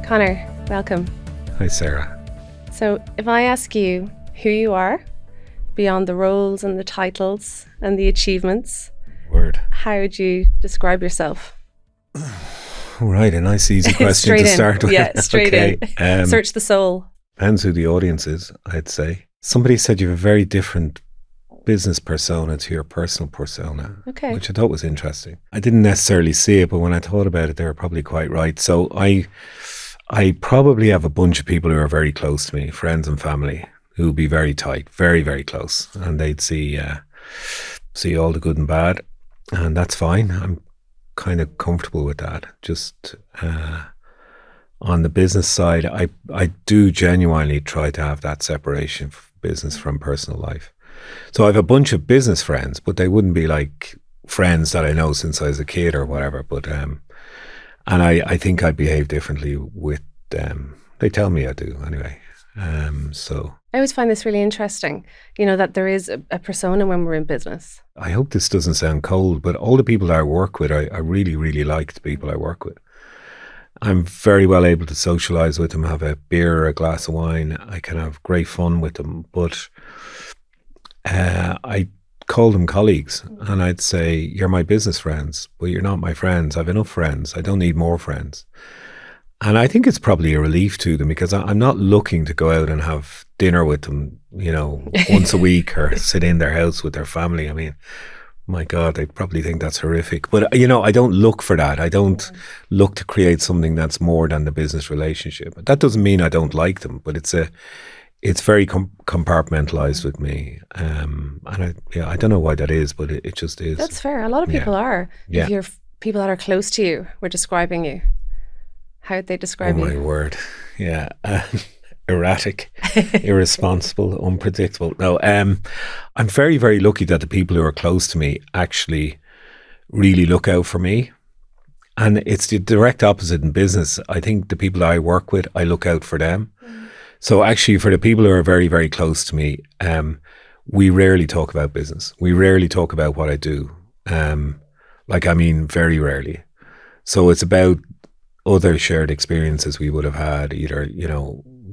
Conor, welcome. Hi, Sarah. So if I ask you who you are, beyond the roles and the titles and the achievements, how would you describe yourself? Right, a nice easy question to start with. Yeah, straight in. Search the soul. Depends who the audience is, I'd say. Somebody said you have a very different business persona to your personal persona, which I thought was interesting. I didn't necessarily see it, but when I thought about it, they were probably quite right. So I probably have a bunch of people who are very close to me, friends and family, who would be very tight, very, very close. And they'd see all the good and bad. And that's fine. I'm kind of comfortable with that. Just on the business side, I do genuinely try to have that separation of business from personal life. So I have a bunch of business friends, but they wouldn't be like friends that I know since I was a kid or whatever. But and I think I behave differently with them. They tell me I do anyway. So I always find this really interesting, that there is a persona when we're in business. I hope this doesn't sound cold, but all the people that I work with, I really, really like the people I work with. I'm very well able to socialize with them, have a beer or a glass of wine. I can have great fun with them, but I call them colleagues, and I'd say, you're my business friends, but you're not my friends. I have enough friends. I don't need more friends. And I think it's probably a relief to them, because I'm not looking to go out and have dinner with them, once a week or sit in their house with their family. I mean, my God, they'd probably think that's horrific. But, I don't look for that. I don't look to create something that's more than the business relationship. That doesn't mean I don't like them, but it's very compartmentalized with me. And I don't know why that is, but it just is. That's fair. A lot of people are. Yeah. If you're people that are close to you were describing you, how would they describe you? Oh, my word. Yeah. Erratic, irresponsible, unpredictable. No, I'm very, very lucky that the people who are close to me actually really look out for me. And it's the direct opposite in business. I think the people that I work with, I look out for them. So actually, for the people who are very, very close to me, we rarely talk about business. We rarely talk about what I do. Very rarely. So it's about other shared experiences we would have had, either,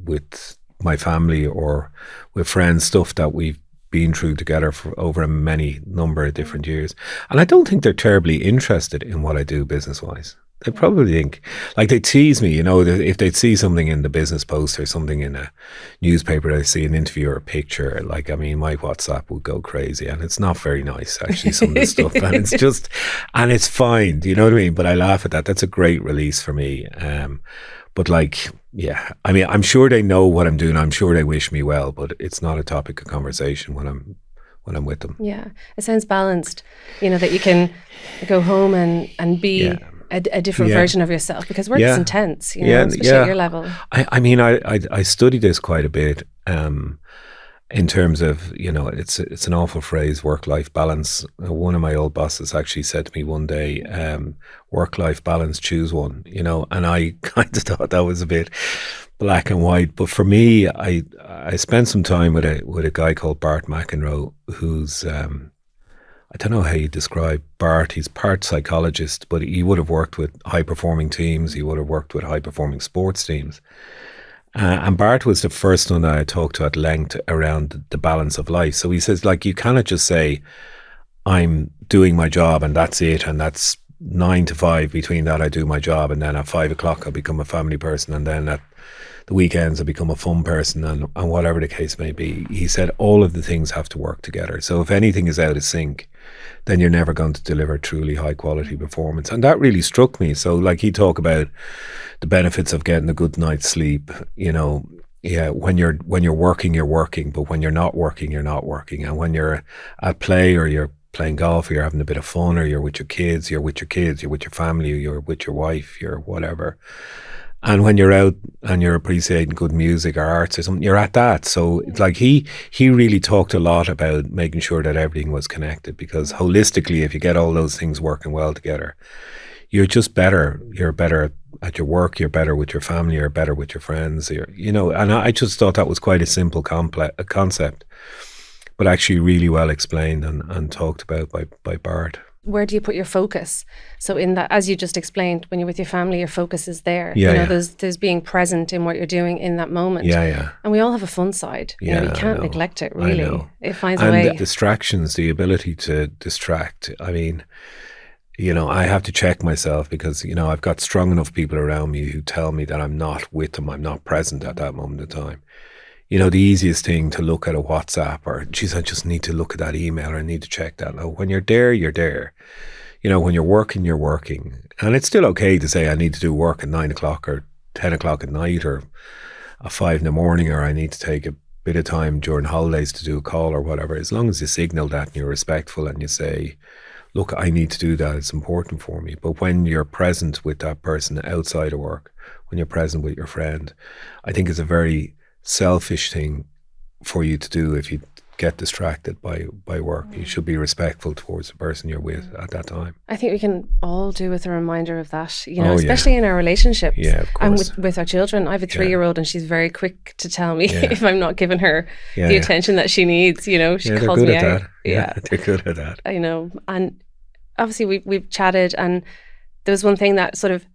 with my family or with friends, stuff that we've been through together for over a many number of different years. And I don't think they're terribly interested in what I do business-wise. They probably think, they tease me, if they'd see something in the business post or something in a newspaper, they see an interview or a picture, my WhatsApp would go crazy. And it's not very nice, actually, some of the stuff. And it's just, and it's fine, do you know what I mean? But I laugh at that. That's a great release for me. I'm sure they know what I'm doing. I'm sure they wish me well, but it's not a topic of conversation when I'm with them. Yeah, it sounds balanced, that you can go home and be a different version of yourself, because work is intense, especially at your level. I study this quite a bit in terms of, it's an awful phrase, work-life balance. One of my old bosses actually said to me one day, work-life balance, choose one, and I kind of thought that was a bit black and white. But for me, I spent some time with a guy called Bart McEnroe, who's I don't know how you describe Bart. He's part psychologist, but he would have worked with high-performing teams. He would have worked with high-performing sports teams. And Bart was the first one that I talked to at length around the balance of life. So he says, you cannot just say, I'm doing my job and that's it, and that's 9 to 5. Between that, I do my job, and then at 5 o'clock, I become a family person, and then at the weekends, I become a fun person, and whatever the case may be. He said all of the things have to work together. So if anything is out of sync, then you're never going to deliver truly high quality performance. And that really struck me. So he talked about the benefits of getting a good night's sleep. When you're working, you're working, but when you're not working, you're not working. And when you're at play, or you're playing golf, or you're having a bit of fun, or you're with your kids, you're with your family, you're with your wife, you're whatever. And when you're out and you're appreciating good music or arts or something, you're at that. So it's he really talked a lot about making sure that everything was connected, because holistically, if you get all those things working well together, you're just better. You're better at your work, you're better with your family, you're better with your friends, and I just thought that was quite a simple concept, but actually really well explained and talked about by Bart. Where do you put your focus? So in that, as you just explained, when you're with your family, your focus is there. Yeah, you know, yeah. there's being present in what you're doing in that moment. Yeah, yeah. And we all have a fun side. Yeah, you know, you I can't know. neglect it, I really. know. It finds And a way. distractions, the ability to distract. I mean, you know, I have to check myself because, you know, I've got strong enough people around me who tell me that I'm not with them, I'm not present at that moment in time. You know, the easiest thing to look at a WhatsApp or, geez, I just need to look at that email or I need to check that. No, when you're there, you're there. You know, when you're working, you're working. And it's still okay to say I need to do work at 9 o'clock or 10 o'clock at night or at 5 in the morning, or I need to take a bit of time during holidays to do a call or whatever. As long as you signal that and you're respectful and you say, look, I need to do that, it's important for me. But when you're present with that person outside of work, when you're present with your friend, I think it's a very selfish thing for you to do if you get distracted by work. You should be respectful towards the person you're with at that time. I think we can all do with a reminder of that, you know, especially in our relationships. Yeah, of course. And with our children. I have a 3-year-old and she's very quick to tell me if I'm not giving her the attention that she needs, you know, she calls me out. Yeah, they're good at that. I know. And obviously we've chatted, and there was one thing that sort of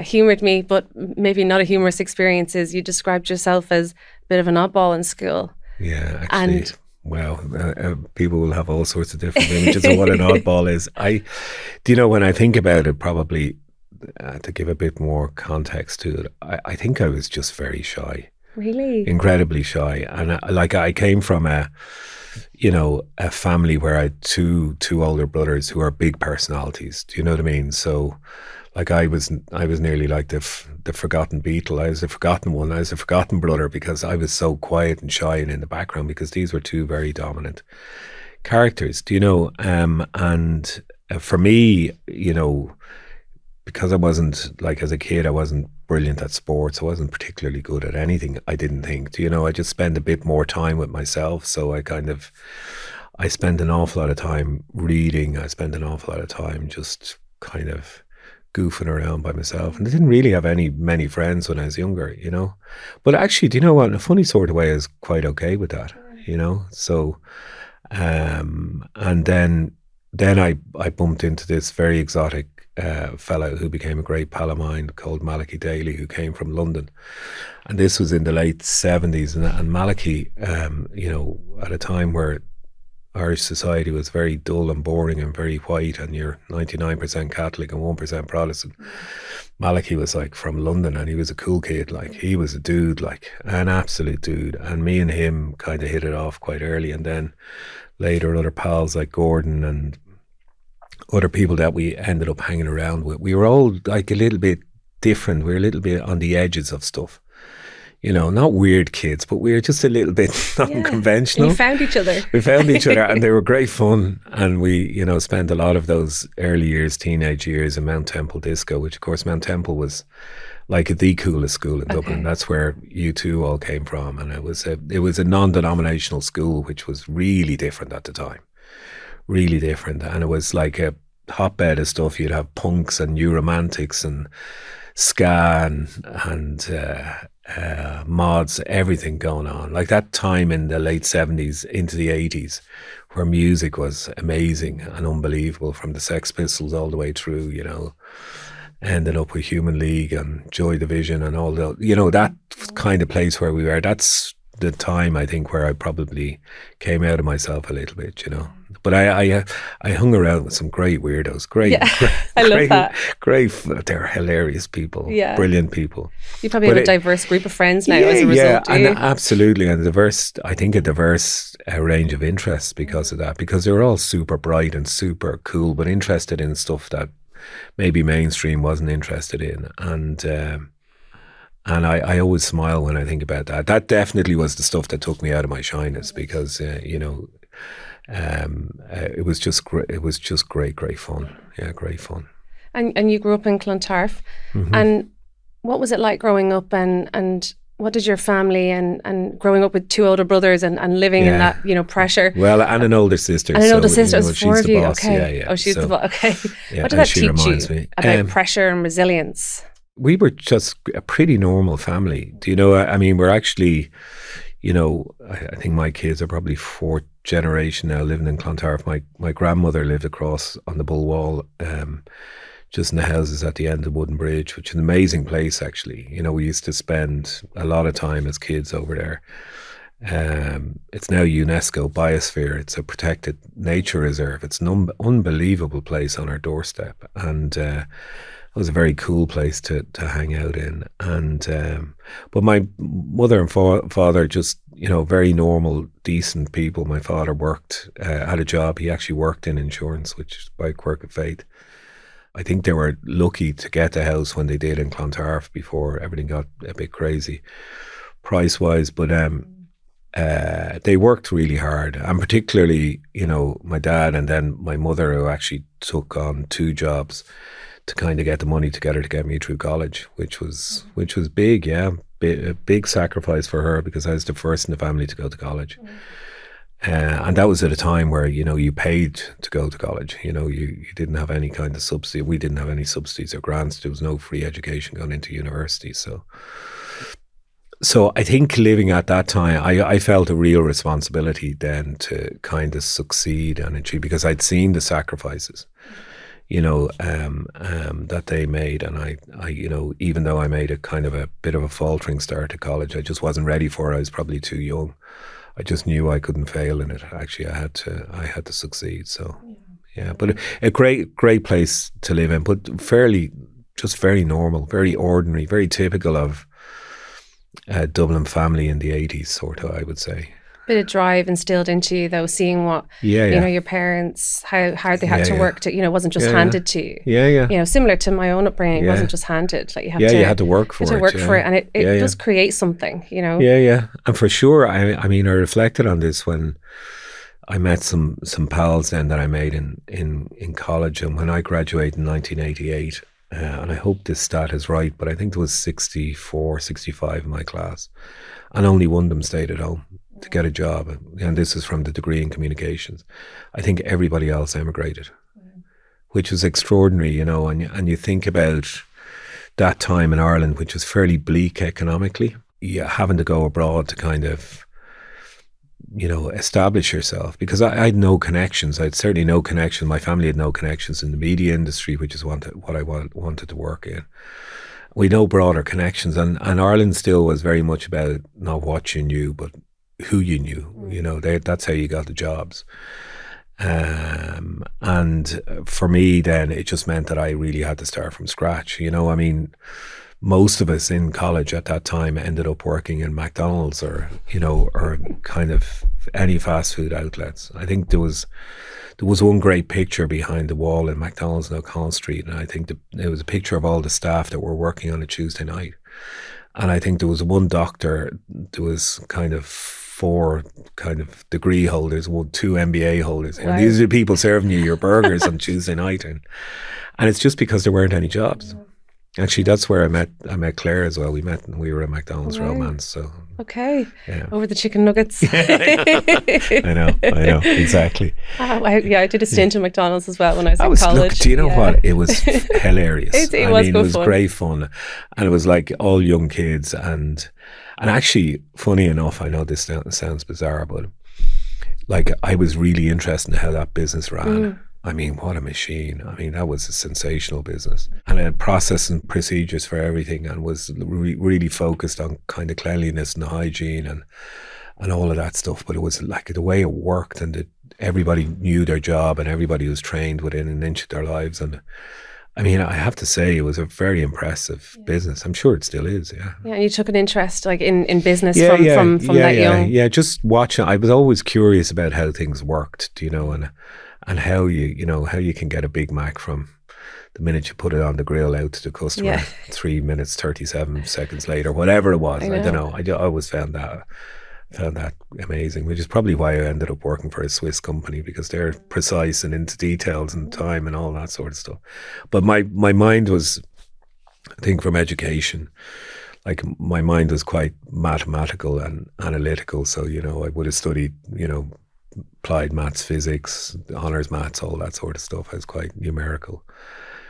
humoured me, but maybe not a humorous experience, is you described yourself as a bit of an oddball in school. Yeah, actually. And well, people will have all sorts of different images of what an oddball is. Do you know, when I think about it, probably to give a bit more context to it, I think I was just very shy. Really? Incredibly shy. And I came from a family where I had two older brothers who are big personalities. Do you know what I mean? So like I was nearly like the forgotten Beatle. I was the forgotten one. I was the forgotten brother because I was so quiet and shy and in the background, because these were two very dominant characters. Do you know? And for me, you know, because I wasn't, like, as a kid, I wasn't brilliant at sports. I wasn't particularly good at anything, I didn't think. Do you know? I just spend a bit more time with myself. So I spent an awful lot of time reading. I spent an awful lot of time just kind of goofing around by myself, and I didn't really have many friends when I was younger, you know. But actually, do you know what? In a funny sort of way, I was quite okay with that, you know. So, and then I bumped into this very exotic fellow who became a great pal of mine called Malachy Daly, who came from London, and this was in the late 70s, and Malachy, you know, at a time where Irish society was very dull and boring and very white, and you're 99% Catholic and 1% Protestant. Malachy was like from London, and he was a cool kid. Like, he was a dude, like an absolute dude. And me and him kind of hit it off quite early. And then later, other pals like Gordon and other people that we ended up hanging around with, we were all like a little bit different. We were a little bit on the edges of stuff. You know, not weird kids, but we were just a little bit unconventional. You found each other. We found each other, and they were great fun. And we, you know, spent a lot of those early years, teenage years, in Mount Temple Disco, which, of course, Mount Temple was like the coolest school in Dublin. That's where U2 all came from. And it was a non-denominational school, which was really different at the time. Really different. And it was like a hotbed of stuff. You'd have punks and new romantics and ska and mods, everything going on. Like that time in the late 70s into the 80s, where music was amazing and unbelievable, from the Sex Pistols all the way through, you know, ending up with Human League and Joy Division and all the, you know, that kind of place where we were. That's the time, I think, where I probably came out of myself a little bit, you know. But I hung around with some great weirdos. I love that. They're hilarious people, brilliant people. You probably have a diverse group of friends now as a result. Yeah, and absolutely, and a diverse range of interests because of that. Because they're all super bright and super cool, but interested in stuff that maybe mainstream wasn't interested in, and I always smile when I think about that. That definitely was the stuff that took me out of my shyness, because you know. It was just great. It was just great fun. Yeah, great fun. And you grew up in Clontarf, and what was it like growing up, and what did your family and growing up with two older brothers and living in that, you know, pressure? Well, and an older sister. And an older sister. It was four of you. Okay. Oh, she's the boss. Okay. What did that teach you about pressure and resilience? We were just a pretty normal family. Do you know? I mean, we're actually, I think my kids are probably fourth generation now living in Clontarf. My grandmother lived across on the Bull Wall, just in the houses at the end of Wooden Bridge, which is an amazing place, actually. We used to spend a lot of time as kids over there. It's now UNESCO Biosphere. It's a protected nature reserve. It's an unbelievable place on our doorstep, and it was a very cool place to hang out in. And but my mother and father, just very normal, decent people. My father worked, had a job. He actually worked in insurance, which is by quirk of fate. I think they were lucky to get the house when they did in Clontarf before everything got a bit crazy price wise, but they worked really hard, and particularly, my dad and then my mother, who actually took on two jobs to kind of get the money together to get me through college, which was big, yeah, a big sacrifice for her, because I was the first in the family to go to college. And that was at a time where, you paid to go to college. You didn't have any kind of subsidy. We didn't have any subsidies or grants. There was no free education going into university. So I think living at that time, I felt a real responsibility then to kind of succeed and achieve, because I'd seen the sacrifices, that they made. And I even though I made a kind of a bit of a faltering start to college, I just wasn't ready for it. I was probably too young. I just knew I couldn't fail in it. Actually, I had to succeed. So, yeah, but a great place to live in, but just very normal, very ordinary, very typical of a Dublin family in the 80s, sort of, I would say. Bit of drive instilled into you, though, seeing what, your parents, how hard they had to work to, wasn't just handed to you. Yeah. Similar to my own upbringing, it wasn't just handed. Like you had to work for it. And it does create something, Yeah. And for sure, I mean, I reflected on this when I met some pals then that I made in college, and when I graduated in 1988, and I hope this stat is right, but I think there was 64, 65 in my class, and only one of them stayed at home to get a job. And this is from the degree in communications. I think everybody else emigrated, which was extraordinary, and you think about that time in Ireland, which was fairly bleak economically, having to go abroad to kind of, establish yourself, because I had no connections. I had certainly no connections. My family had no connections in the media industry, which is what I wanted to work in. We had no broader connections, and Ireland still was very much about not what you knew, but who you knew. That's how you got the jobs. And for me, then it just meant that I really had to start from scratch. Most of us in college at that time ended up working in McDonald's or kind of any fast food outlets. I think there was one great picture behind the wall in McDonald's in O'Connell Street, and I think it was a picture of all the staff that were working on a Tuesday night. And I think there was one doctor, there was kind of 4 kind of degree holders, 2 MBA holders. Wow. And these are the people serving you your burgers on Tuesday night. And it's just because there weren't any jobs. Actually, that's where I met Claire as well. We were at McDonald's Romance. So okay, over the chicken nuggets. I know, exactly. I did a stint in McDonald's as well when I was in college. Look, do you know what? It was hilarious. It was fun. Great fun, and it was like all young kids, and actually, funny enough, I know this sounds bizarre, but like I was really interested in how that business ran. I mean, what a machine. I mean, that was a sensational business. And it had process and procedures for everything, and was really focused on kind of cleanliness and hygiene and all of that stuff. But it was like the way it worked, and everybody knew their job, and everybody was trained within an inch of their lives. And I mean, I have to say, it was a very impressive business. I'm sure it still is, yeah. Yeah, and you took an interest like in business from that young. Yeah, just watching. I was always curious about how things worked, and how you can get a Big Mac from the minute you put it on the grill out to the customer 3 minutes 37 seconds later, whatever it was. I don't know. I always found that amazing, which is probably why I ended up working for a Swiss company, because they're precise and into details and time and all that sort of stuff. But my mind was, I think, from education, like my mind was quite mathematical and analytical. So, I would have studied, applied maths, physics, honours maths, all that sort of stuff. I was quite numerical.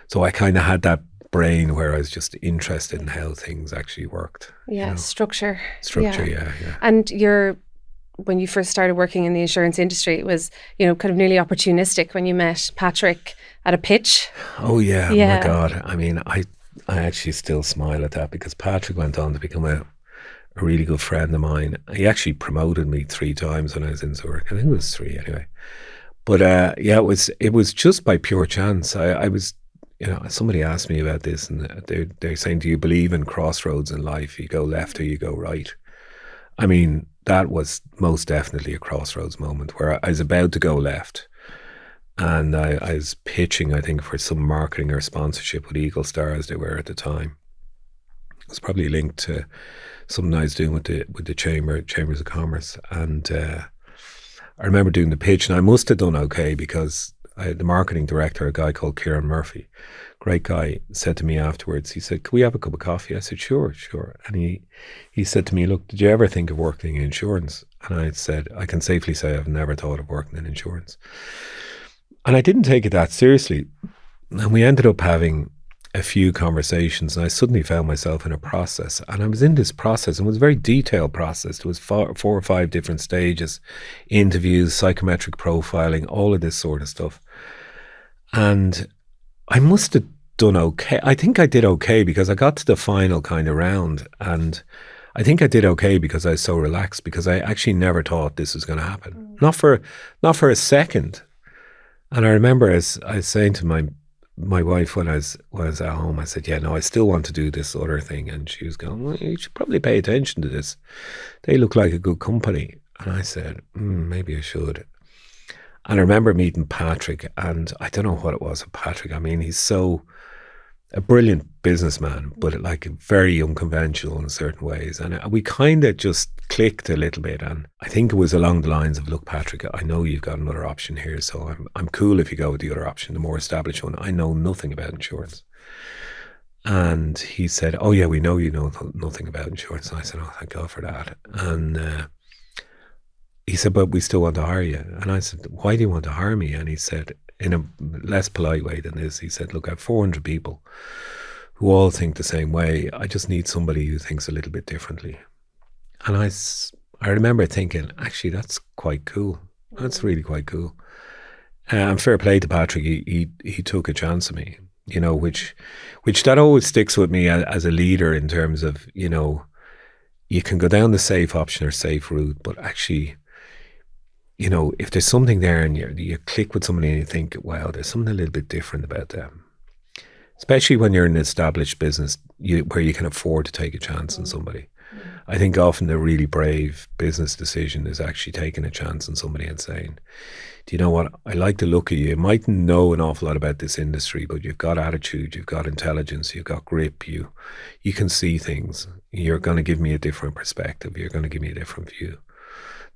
So I kind of had that brain where I was just interested in how things actually worked. Yeah, structure. Structure, yeah. And when you first started working in the insurance industry, it was, kind of nearly opportunistic when you met Patrick at a pitch. Oh yeah, my God. I mean, I actually still smile at that because Patrick went on to become a really good friend of mine. He actually promoted me 3 times when I was in Zurich. I think it was 3 anyway. But it was just by pure chance. I was, somebody asked me about this, and they're saying, do you believe in crossroads in life? You go left or you go right? I mean, that was most definitely a crossroads moment where I was about to go left. And I was pitching, I think, for some marketing or sponsorship with Eagle Star, as they were at the time. It was probably linked to something I was doing with the Chambers of Commerce. And I remember doing the pitch, and I must have done okay because the marketing director, a guy called Kieran Murphy, great guy, said to me afterwards, he said, can we have a cup of coffee? I said, sure. And he said to me, look, did you ever think of working in insurance? And I said, I can safely say I've never thought of working in insurance. And I didn't take it that seriously. And we ended up having a few conversations, and I suddenly found myself in a process. And I was in this process, and it was a very detailed process. There was 4 or 5 different stages, interviews, psychometric profiling, all of this sort of stuff. And I must have done okay. I think I did okay because I got to the final kind of round, and I think I did okay because I was so relaxed, because I actually never thought this was going to happen. Not for a second. And I remember as I was saying to my wife when I was at home, I said, yeah, no, I still want to do this other thing. And she was going, well, you should probably pay attention to this. They look like a good company. And I said, maybe I should. And I remember meeting Patrick, and I don't know what it was with Patrick. I mean, he's so a brilliant businessman, but like very unconventional in certain ways. And we kind of just clicked a little bit. And I think it was along the lines of, look, Patrick, I know you've got another option here, so I'm cool if you go with the other option, the more established one. I know nothing about insurance. And he said, oh yeah, we know you know nothing about insurance. And I said, oh, thank God for that. And he said, but we still want to hire you. And I said, why do you want to hire me? And he said, in a less polite way than this, he said, look, I have 400 people who all think the same way. I just need somebody who thinks a little bit differently. And I remember thinking, actually, that's quite cool. That's really quite cool. And fair play to Patrick, he took a chance on me, which that always sticks with me as a leader, in terms of, you can go down the safe option or safe route, but actually, if there's something there and you click with somebody and you think, wow, there's something a little bit different about them, especially when you're in an established business where you can afford to take a chance on somebody. I think often the really brave business decision is actually taking a chance on somebody and saying, do you know what, I like the look of you. You mightn't know an awful lot about this industry, but you've got attitude, you've got intelligence, you've got grip, you can see things. You're going to give me a different perspective. You're going to give me a different view.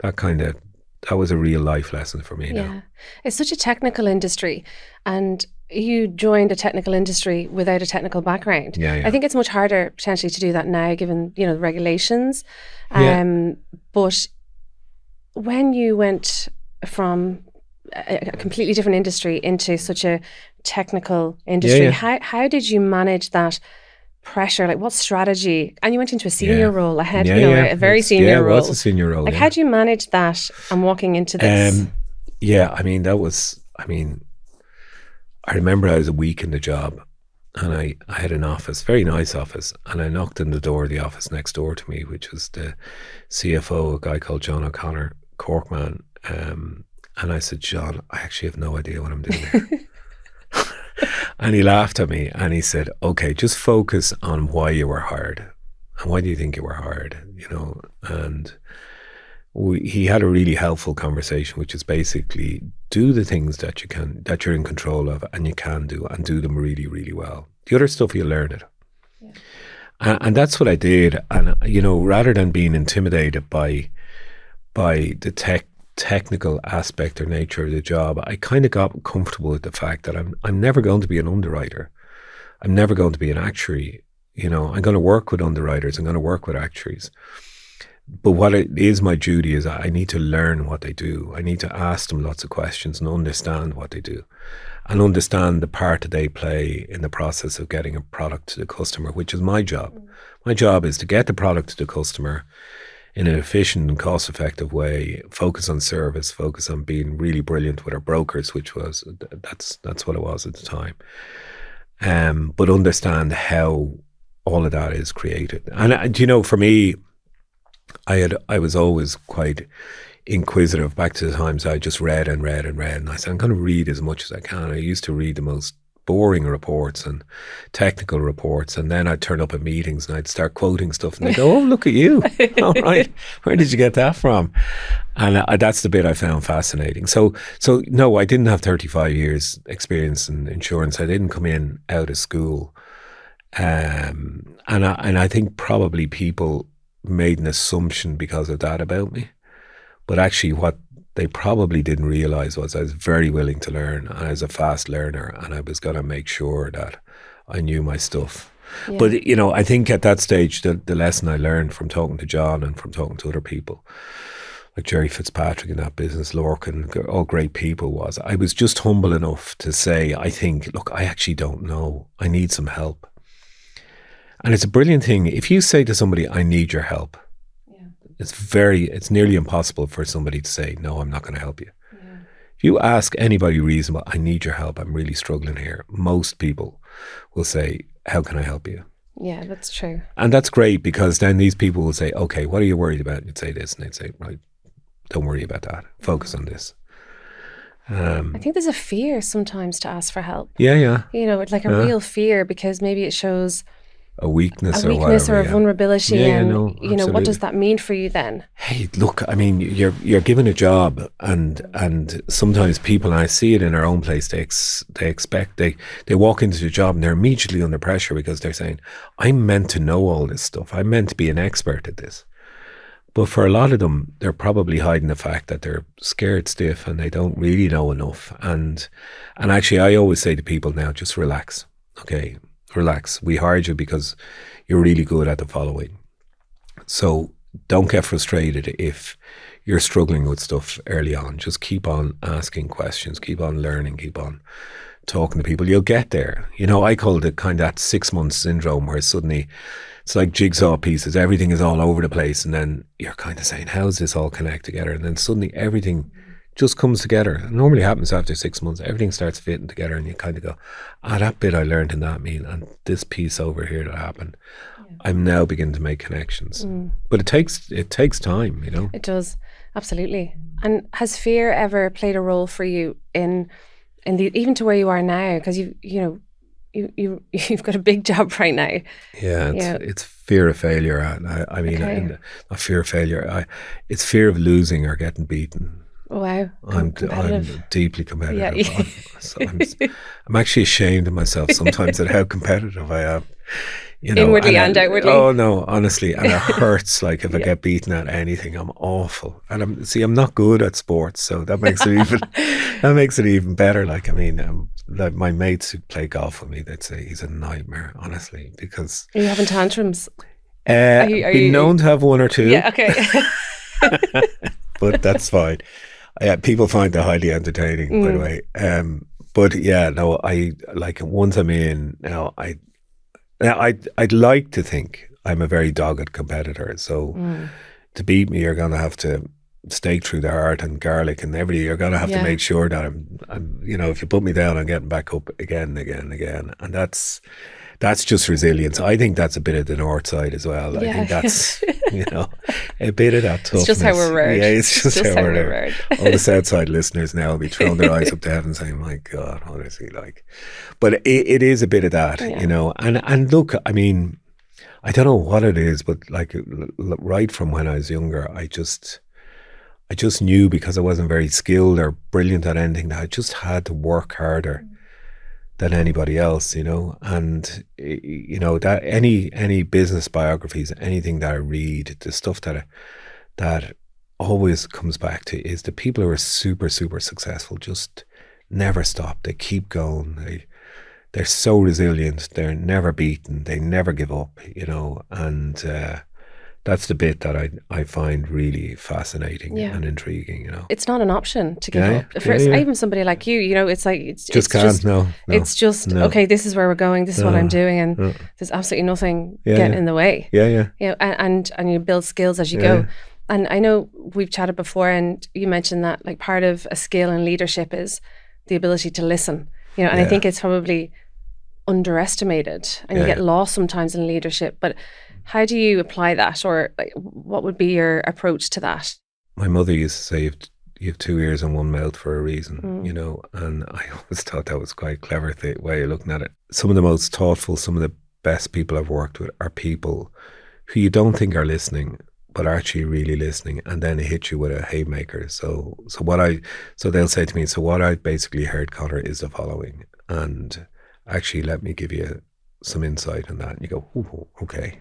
That was a real life lesson for me now. It's such a technical industry, and you joined a technical industry without a technical background. I think it's much harder potentially to do that now, given the regulations. But when you went from a completely different industry into such a technical industry, how did you manage that pressure? Like, what strategy? And you went into a senior role ahead, a very senior role. Yeah, it was a senior role. Like, how do you manage that and walking into this? I remember I was a week in the job, and I had an office, very nice office, and I knocked on the door of the office next door to me, which was the CFO, a guy called John O'Connor, Corkman. And I said, John, I actually have no idea what I'm doing here. And he laughed at me and he said, okay, just focus on why you were hired. And why do you think you were hired? And he had a really helpful conversation, which is basically do the things that you're in control of and you can do, and do them really, really well. The other stuff, you learn it. And that's what I did. And, rather than being intimidated by the technical aspect or nature of the job, I kind of got comfortable with the fact that I'm never going to be an underwriter. I'm never going to be an actuary. I'm going to work with underwriters. I'm going to work with actuaries. But what it is my duty is I need to learn what they do. I need to ask them lots of questions and understand what they do. and understand the part that they play in the process of getting a product to the customer, which is my job. My job is to get the product to the customer in an efficient and cost-effective way, focus on service, focus on being really brilliant with our brokers, which was, that's what it was at the time. But understand how all of that is created. And you know, for me, I was always quite inquisitive back to the times I just read and read and read. And I said, I'm going to read as much as I can. I used to read the most boring reports and technical reports, and then I'd turn up at meetings and I'd start quoting stuff and they'd go, oh, look at you. All right, where did you get that from? And that's the bit I found fascinating. So no, I didn't have 35 years experience in insurance. I didn't come in out of school. And I think probably people made an assumption because of that about me. But actually what they probably didn't realize was I was very willing to learn, and I was a fast learner, and I was going to make sure that I knew my stuff. Yeah. But, you know, I think at that stage, the lesson I learned from talking to John and from talking to other people, like Jerry Fitzpatrick in that business, Lorcan, all great people, was I was just humble enough to say, I think, look, I actually don't know. I need some help. And it's a brilliant thing. If you say to somebody, I need your help, it's nearly impossible for somebody to say, no, I'm not going to help you. Yeah. If you ask anybody reasonable, I need your help, I'm really struggling here, most people will say, how can I help you? Yeah, that's true. And that's great, because then these people will say, okay, what are you worried about? And you'd say this, and they'd say, right, don't worry about that. Focus on this. I think there's a fear sometimes to ask for help. Yeah. You know, it's like a real fear, because maybe it shows a weakness or whatever, a vulnerability. Yeah, and, no, you know, what does that mean for you then? Hey, look, I mean, you're given a job, and sometimes people, and I see it in our own place, they walk into the job and they're immediately under pressure because they're saying, I'm meant to know all this stuff. I'm meant to be an expert at this. But for a lot of them, they're probably hiding the fact that they're scared stiff and they don't really know enough. And actually, I always say to people now, just relax, okay? Relax. We hired you because you're really good at the following. So don't get frustrated if you're struggling with stuff early on. Just keep on asking questions, keep on learning, keep on talking to people. You'll get there. You know, I called it kind of that 6 month syndrome, where suddenly it's like jigsaw pieces. Everything is all over the place. And then you're kind of saying, how does this all connect together? And then suddenly everything just comes together. It normally happens after 6 months. Everything starts fitting together, and you kind of go, that bit I learned in that meeting, and this piece over here that happened. Yeah. I'm now beginning to make connections. But it takes time, you know. It does, absolutely. And has fear ever played a role for you in the, even to where you are now? Because you've got a big job right now. Yeah, it's fear of failure. I mean, not fear of failure. It's fear of losing or getting beaten. Wow, I'm deeply competitive. Yeah. I'm actually ashamed of myself sometimes at how competitive I am. You know, inwardly and outwardly. Oh no, honestly, and it hurts. Like if I get beaten at anything, I'm awful. And I'm not good at sports, so that makes it even better. Like, I mean, like my mates who play golf with me, they'd say he's a nightmare, honestly, because are you having tantrums? I've been known to have one or two. Yeah, okay. But that's fine. People find it highly entertaining, by the way. But yeah, no, I like once I'm in now, I'd like to think I'm a very dogged competitor. So to beat me, you're going to have to stake through the heart and garlic and everything. You're going to have to make sure that I'm, you know, if you put me down, I'm getting back up again. And that's just resilience. I think that's a bit of the north side as well. I think that's, you know, a bit of that toughness. It's just how we're reared. Yeah, it's just how we're reared. All the south side listeners now will be throwing their eyes up to heaven saying, my God, what is he like? But it is a bit of that, you know. And look, I mean, I don't know what it is, but like right from when I was younger, I just knew, because I wasn't very skilled or brilliant at anything, that I just had to work harder than anybody else, you know. And you know, that any business biographies, anything that I read, the stuff that always comes back to is the people who are super, super successful just never stop. They keep going. They're so resilient. They're never beaten. They never give up, you know. And that's the bit that I find really fascinating and intriguing, you know. It's not an option to give up. Even somebody like you, you know, it's like, it's just okay, this is where we're going, this is what I'm doing, and there's absolutely nothing getting in the way. You know, and you build skills as you go. And I know we've chatted before, and you mentioned that like part of a skill in leadership is the ability to listen, you know, and I think it's probably underestimated, and you get lost sometimes in leadership. But how do you apply that, or like, what would be your approach to that? My mother used to say, you have 2 ears and 1 mouth for a reason, you know, and I always thought that was quite a clever way of looking at it. Some of the most thoughtful, some of the best people I've worked with are people who you don't think are listening, but are actually really listening, and then hit you with a haymaker. So they'll say to me, so what I basically heard, Conor, is the following, and actually let me give you some insight on that. And you go, ooh, okay.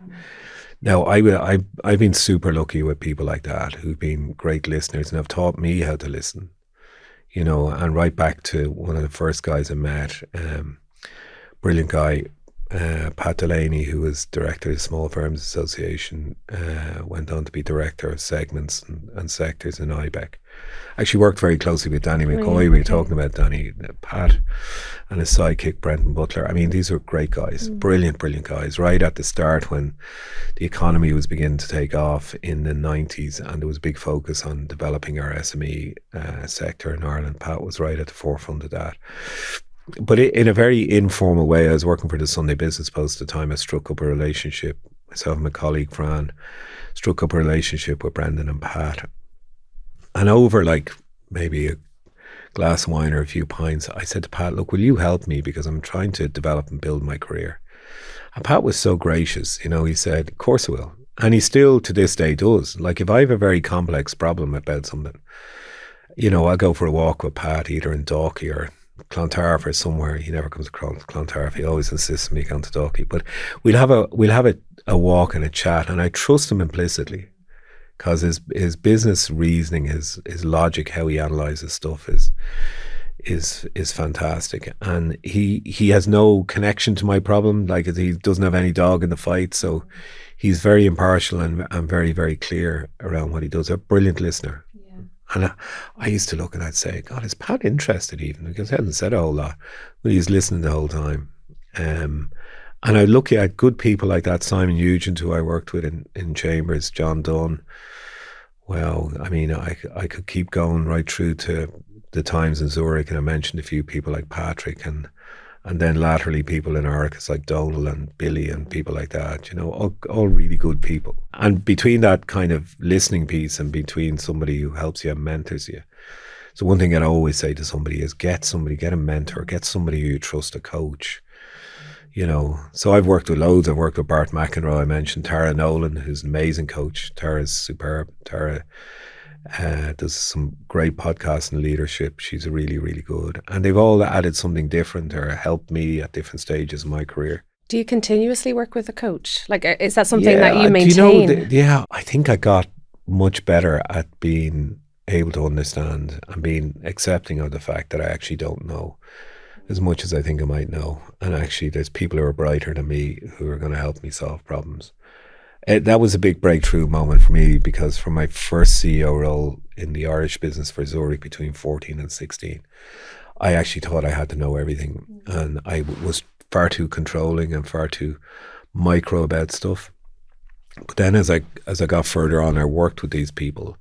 Now, I've been super lucky with people like that who've been great listeners and have taught me how to listen, you know, and right back to one of the first guys I met, brilliant guy, Pat Delaney, who was director of the Small Firms Association, went on to be director of segments and sectors in IBEC. Actually worked very closely with Danny McCoy. We were talking about Danny, Pat, and his sidekick Brendan Butler. I mean, these were great guys, brilliant guys. Right at the start, when the economy was beginning to take off in the 90s, and there was a big focus on developing our SME sector in Ireland, Pat was right at the forefront of that. But in a very informal way, I was working for the Sunday Business Post at the time. I struck up a relationship, myself and my colleague Fran, struck up a relationship with Brendan and Pat. And over like maybe a glass of wine or a few pints, I said to Pat, look, will you help me? Because I'm trying to develop and build my career. And Pat was so gracious, you know, he said, of course I will. And he still to this day does. Like if I have a very complex problem about something, you know, I'll go for a walk with Pat either in Dalkey or Clontarf or somewhere. He never comes across Clontarf. He always insists on me going to Dalkey. But we'll have a walk and a chat, and I trust him implicitly. Because his business reasoning, his logic, how he analyzes stuff is fantastic, and he has no connection to my problem. Like he doesn't have any dog in the fight, so he's very impartial and very, very clear around what he does. A brilliant listener. And I used to look and I'd say, God, is Pat interested even? Because he hadn't said a whole lot, but he's listening the whole time. And I look at good people like that, Simon Nugent, who I worked with in Chambers, John Dunn. Well, I mean, I could keep going right through to the times in Zurich, and I mentioned a few people like Patrick, and then laterally people in Arcus like Donal and Billy and people like that, you know, all really good people. And between that kind of listening piece and between somebody who helps you and mentors you. So one thing I always say to somebody is get a mentor, get somebody who you trust, a coach. You know, so I've worked with loads. I've worked with Bart McEnroe. I mentioned Tara Nolan, who's an amazing coach. Tara's superb. Tara does some great podcasts and leadership. She's really, really good. And they've all added something different or helped me at different stages of my career. Do you continuously work with a coach? Like, is that something that you maintain? You know, I think I got much better at being able to understand and being accepting of the fact that I actually don't know as much as I think I might know. And actually there's people who are brighter than me who are going to help me solve problems. That was a big breakthrough moment for me, because for my first CEO role in the Irish business for Zurich between 14 and 16, I actually thought I had to know everything. And I was far too controlling and far too micro about stuff. But then as I got further on, I worked with these people.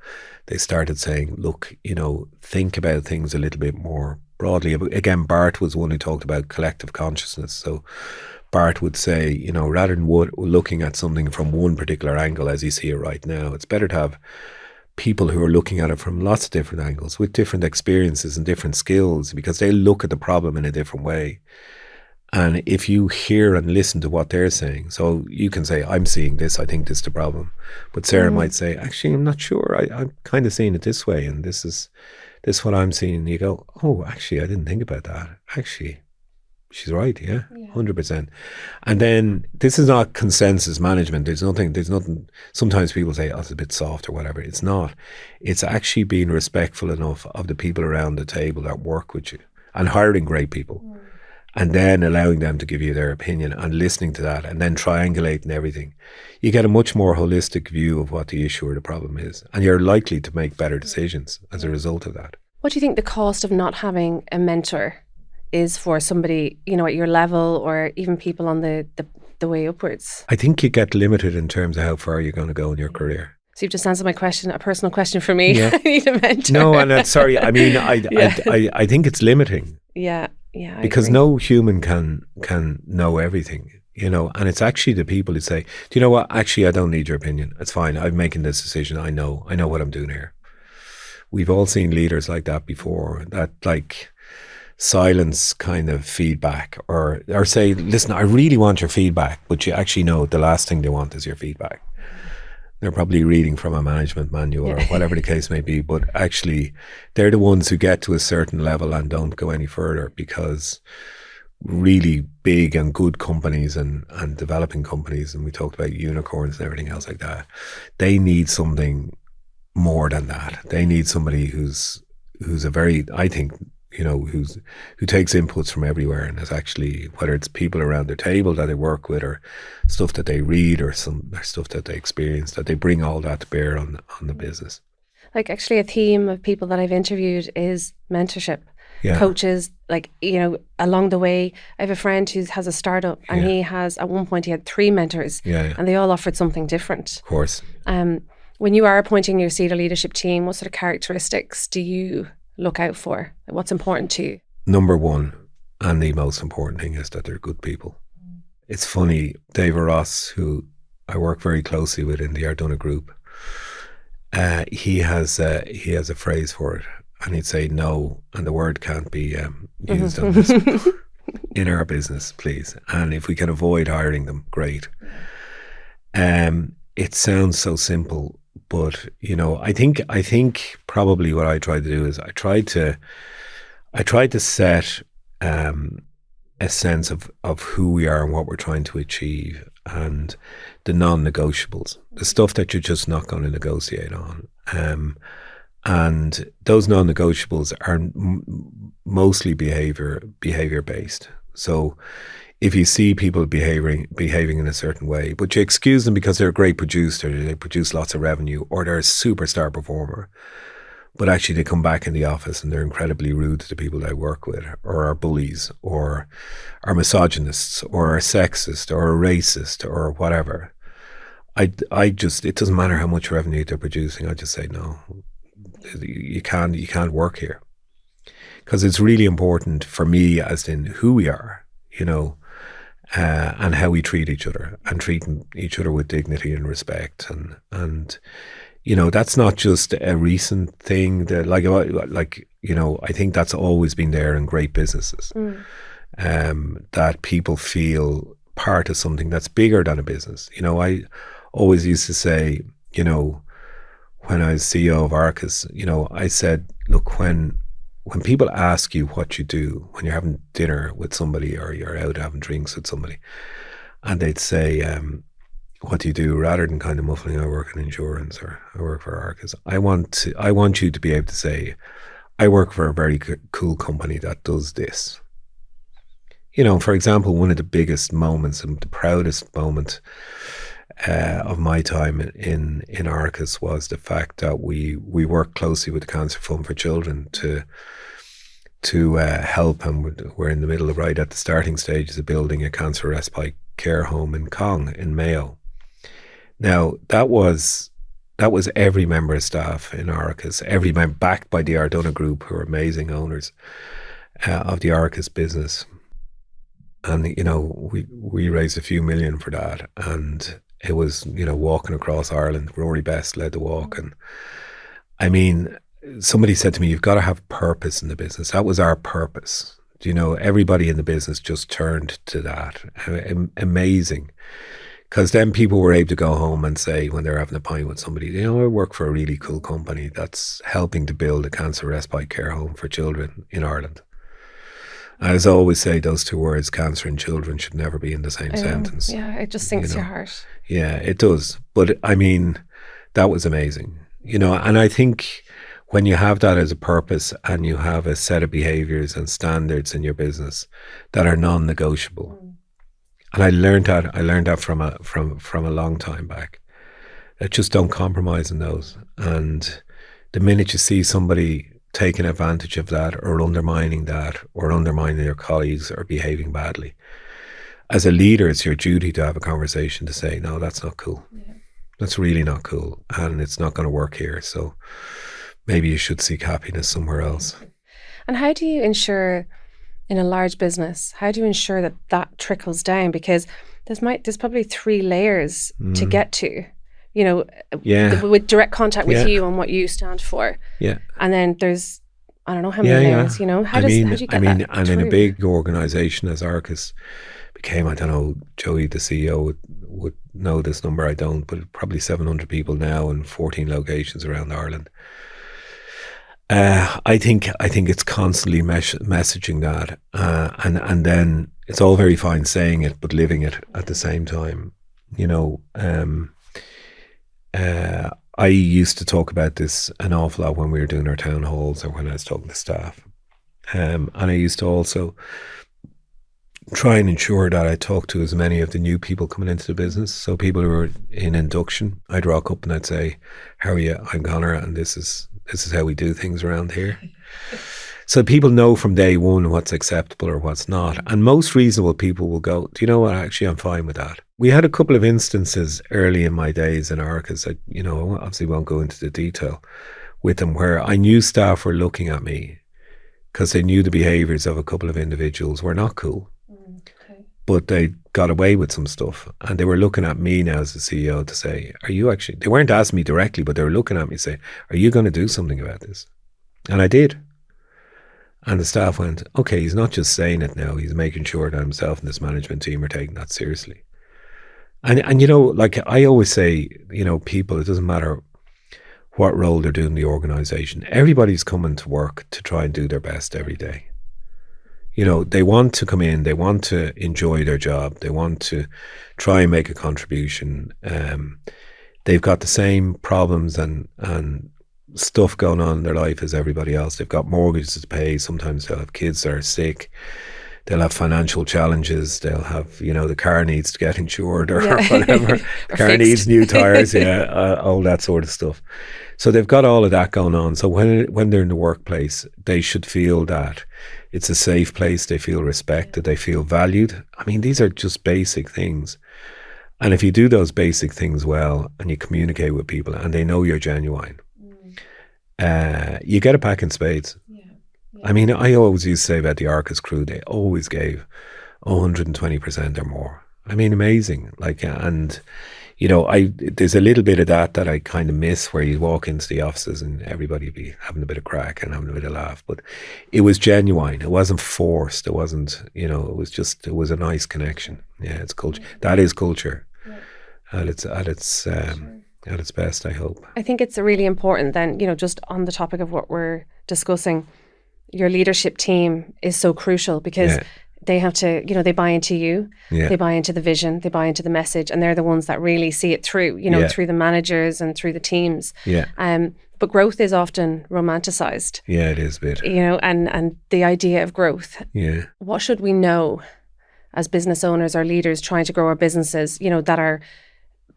They started saying, look, you know, think about things a little bit more broadly. Again, Bart was one who talked about collective consciousness. So Bart would say, you know, rather than looking at something from one particular angle as you see it right now, it's better to have people who are looking at it from lots of different angles with different experiences and different skills, because they look at the problem in a different way. And if you hear and listen to what they're saying, so you can say, I'm seeing this, I think this is the problem. But Sarah might say, actually, I'm not sure. I'm kind of seeing it this way, and this is what I'm seeing. And you go, oh, actually, I didn't think about that. Actually, she's right, yeah, 100%. And then this is not consensus management. There's nothing. Sometimes people say, oh, it's a bit soft or whatever. It's not. It's actually being respectful enough of the people around the table that work with you and hiring great people. and then allowing them to give you their opinion and listening to that and then triangulating everything, you get a much more holistic view of what the issue or the problem is. And you're likely to make better decisions as a result of that. What do you think the cost of not having a mentor is for somebody, you know, at your level, or even people on the way upwards? I think you get limited in terms of how far you're going to go in your career. So you've just answered my question, a personal question for me. Yeah. I need a mentor. No, and sorry, I mean, I think it's limiting. Yeah. Because no human can know everything, you know, and it's actually the people who say, do you know what, actually, I don't need your opinion. It's fine. I'm making this decision. I know what I'm doing here. We've all seen leaders like that before, that like silence kind of feedback, or say, listen, I really want your feedback, but you actually know the last thing they want is your feedback. They're probably reading from a management manual or whatever the case may be, but actually they're the ones who get to a certain level and don't go any further, because really big and good companies and developing companies, and we talked about unicorns and everything else like that, they need something more than that. They need somebody who's a very, I think, you know, who takes inputs from everywhere and is actually, whether it's people around their table that they work with, or stuff that they read, or stuff that they experience, that they bring all that to bear on the business. Like, actually, a theme of people that I've interviewed is mentorship. Yeah. Coaches, like, you know, along the way, I have a friend who has a startup, and he has, at one point he had 3 mentors, and they all offered something different. Of course. When you are appointing your senior leadership team, what sort of characteristics do you look out for? What's important to you? Number one, and the most important thing, is that they're good people. It's funny, David Ross, who I work very closely with in the Ardonagh Group, he has a phrase for it, and he'd say no, and the word can't be used on this in our business, please. And if we can avoid hiring them, great. It sounds so simple, but you know, I think probably what I try to do is I try to set a sense of who we are and what we're trying to achieve, and the non-negotiables, the stuff that you're just not going to negotiate on. And those non-negotiables are mostly behavior based. So if you see people behaving in a certain way, but you excuse them because they're a great producer, they produce lots of revenue, or they're a superstar performer, but actually they come back in the office and they're incredibly rude to the people they work with, or are bullies, or are misogynists, or are sexist, or are racist, or whatever. I just, it doesn't matter how much revenue they're producing. I just say, no, you can't work here. Because it's really important for me, as in who we are, you know, and how we treat each other, and treating each other with dignity and respect. And you know, that's not just a recent thing, that like, you know, I think that's always been there in great businesses, that people feel part of something that's bigger than a business. You know, I always used to say, you know, when I was CEO of Arcus, you know, I said, look, when people ask you what you do, when you're having dinner with somebody, or you're out having drinks with somebody, and they'd say, what do you do, rather than kind of muffling, I work in insurance, or I work for Arcus, I want you to be able to say, I work for a very cool company that does this. You know, for example, one of the biggest moments and the proudest moment of my time in Arcus was the fact that we worked closely with the Cancer Fund for Children to help, and we're in the middle of, right at the starting stages of building a cancer respite care home in Cong in Mayo. Now that was every member of staff in Arcus, every member, backed by the Ardonagh Group, who are amazing owners of the Arcus business. And you know, we raised a few million for that, and it was, you know, walking across Ireland. Rory Best led the walk. And I mean, somebody said to me, you've got to have purpose in the business. That was our purpose. You know, everybody in the business just turned to that. Amazing. Because then people were able to go home and say, when they're having a pint with somebody, you know, I work for a really cool company that's helping to build a cancer respite care home for children in Ireland. As I always say, those two words, cancer and children, should never be in the same sentence. Yeah, it just sinks your heart. Yeah, it does. But I mean, that was amazing. You know, and I think when you have that as a purpose and you have a set of behaviors and standards in your business that are non-negotiable. And I learned that from a long time back. That just don't compromise in those. And the minute you see somebody taking advantage of that or undermining their colleagues or behaving badly, as a leader, it's your duty to have a conversation to say, no, that's not cool. Yeah. That's really not cool. And it's not going to work here. So maybe you should seek happiness somewhere else. And how do you ensure, in a large business, how do you ensure that that trickles down? Because there's probably 3 layers to get to, you know, with direct contact with you and what you stand for. Yeah. And then there's, I don't know how many layers, you know, how do you get that and through? In a big organization as Arcus became, I don't know, Joey, the CEO, would know this number, I don't, but probably 700 people now in 14 locations around Ireland. I think it's constantly messaging that, and then it's all very fine saying it, but living it at the same time. You know, I used to talk about this an awful lot when we were doing our town halls or when I was talking to staff, and I used to also try and ensure that I talk to as many of the new people coming into the business. So people who are in induction, I'd rock up and I'd say, "How are you? I'm Conor, and this is how we do things around here." So people know from day one what's acceptable or what's not. And most reasonable people will go, "Do you know what? Actually, I'm fine with that." We had a couple of instances early in my days in Arcus, I obviously won't go into the detail with them, where I knew staff were looking at me because they knew the behaviours of a couple of individuals were not cool. But they got away with some stuff, and they were looking at me now as the CEO to say, "Are you actually," they weren't asking me directly, but they were looking at me saying, "Are you going to do something about this?" And I did. And the staff went, "Okay, he's not just saying it now, he's making sure that himself and this management team are taking that seriously." And you know, like I always say, you know, people, it doesn't matter what role they're doing in the organisation, everybody's coming to work to try and do their best every day. You know, they want to come in, they want to enjoy their job, they want to try and make a contribution. They've got the same problems and stuff going on in their life as everybody else. They've got mortgages to pay, sometimes they'll have kids that are sick, they'll have financial challenges, they'll have, you know, the car needs to get insured or whatever, the car needs new tyres, all that sort of stuff. So they've got all of that going on. So when they're in the workplace, they should feel that it's a safe place, they feel respected, they feel valued. I mean, these are just basic things. And if you do those basic things well and you communicate with people and they know you're genuine, you get it back in spades. I mean, I always used to say about the Arcus crew, they always gave 120% or more. I mean, amazing. Like, and you know, there's a little bit of that I kind of miss, where you walk into the offices and everybody be having a bit of crack and having a bit of laugh. But it was genuine. It wasn't forced. It wasn't, you know, it was a nice connection. Yeah, it's culture. That is culture at its best, I hope. I think it's really important then, you know, just on the topic of what we're discussing, your leadership team is so crucial, because they have to, you know, they buy into you, they buy into the vision, they buy into the message, and they're the ones that really see it through, you know, through the managers and through the teams. But growth is often romanticized. Yeah, it is a bit. You know, and the idea of growth. Yeah. What should we know as business owners or leaders trying to grow our businesses, you know, that are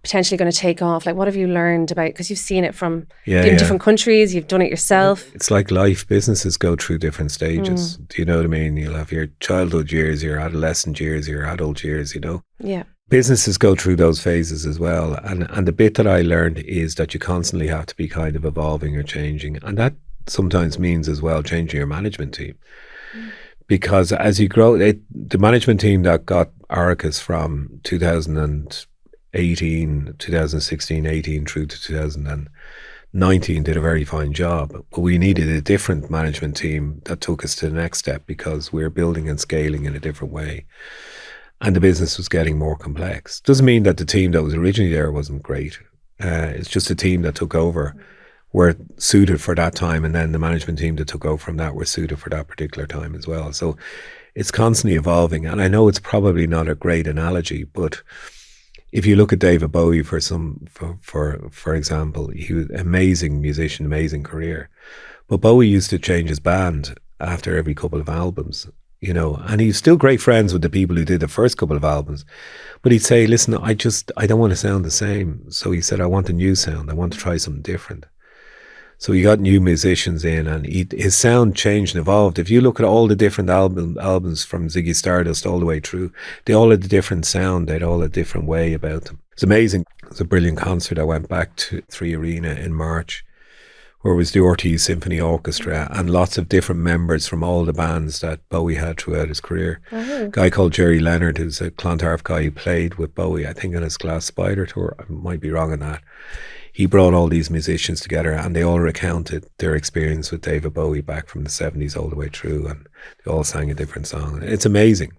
potentially going to take off? Like, what have you learned about, because you've seen it from in different countries, you've done it yourself. It's like life. Businesses go through different stages. Do you know what I mean? You'll have your childhood years, your adolescent years, your adult years, you know. Yeah. Businesses go through those phases as well. And the bit that I learned is that you constantly have to be kind of evolving or changing. And that sometimes means as well changing your management team. Because as you grow, the management team that got Arcus from 2016, 18 through to 2019 did a very fine job. But we needed a different management team that took us to the next step, because we're building and scaling in a different way. And the business was getting more complex. Doesn't mean that the team that was originally there wasn't great. It's just the team that took over were suited for that time, and then the management team that took over from that were suited for that particular time as well. So it's constantly evolving. And I know it's probably not a great analogy, but if you look at David Bowie for example, he was an amazing musician, amazing career. But Bowie used to change his band after every couple of albums, you know, and he's still great friends with the people who did the first couple of albums. But he'd say, listen, I don't want to sound the same. So he said, I want a new sound. I want to try something different. So he got new musicians in, and his sound changed and evolved. If you look at all the different albums from Ziggy Stardust all the way through, they all had a different sound. They had all a different way about them. It's amazing. It was a brilliant concert. I went back to 3 Arena in March, where it was the Ortiz Symphony Orchestra and lots of different members from all the bands that Bowie had throughout his career. A guy called Jerry Leonard, who's a Clontarf guy who played with Bowie, I think on his Glass Spider tour. I might be wrong on that. He brought all these musicians together, and they all recounted their experience with David Bowie back from the 70s all the way through, and they all sang a different song. It's amazing.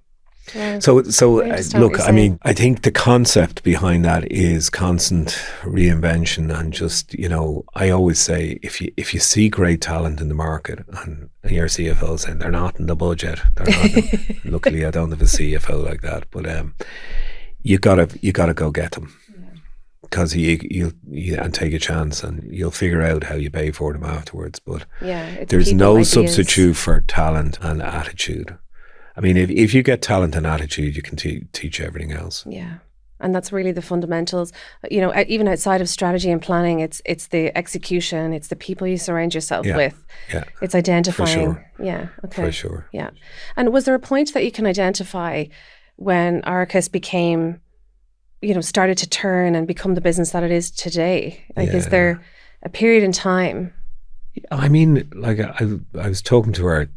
Yeah. So look, I mean, I think the concept behind that is constant reinvention, and just, you know, I always say, if you see great talent in the market, and your CFO saying they're not in the budget, luckily I don't have a CFO like that, but you gotta go get them. Because you and take a chance, and you'll figure out how you pay for them afterwards. But there's no substitute for talent and attitude. I mean, if you get talent and attitude, you can teach everything else. Yeah, and that's really the fundamentals. You know, even outside of strategy and planning, it's the execution, it's the people you surround yourself with. Yeah, it's identifying. For sure. Yeah, okay, for sure. Yeah, and was there a point that you can identify when Arcus became, you know, started to turn and become the business that it is today? Like, is there a period in time? I mean, like I was talking to our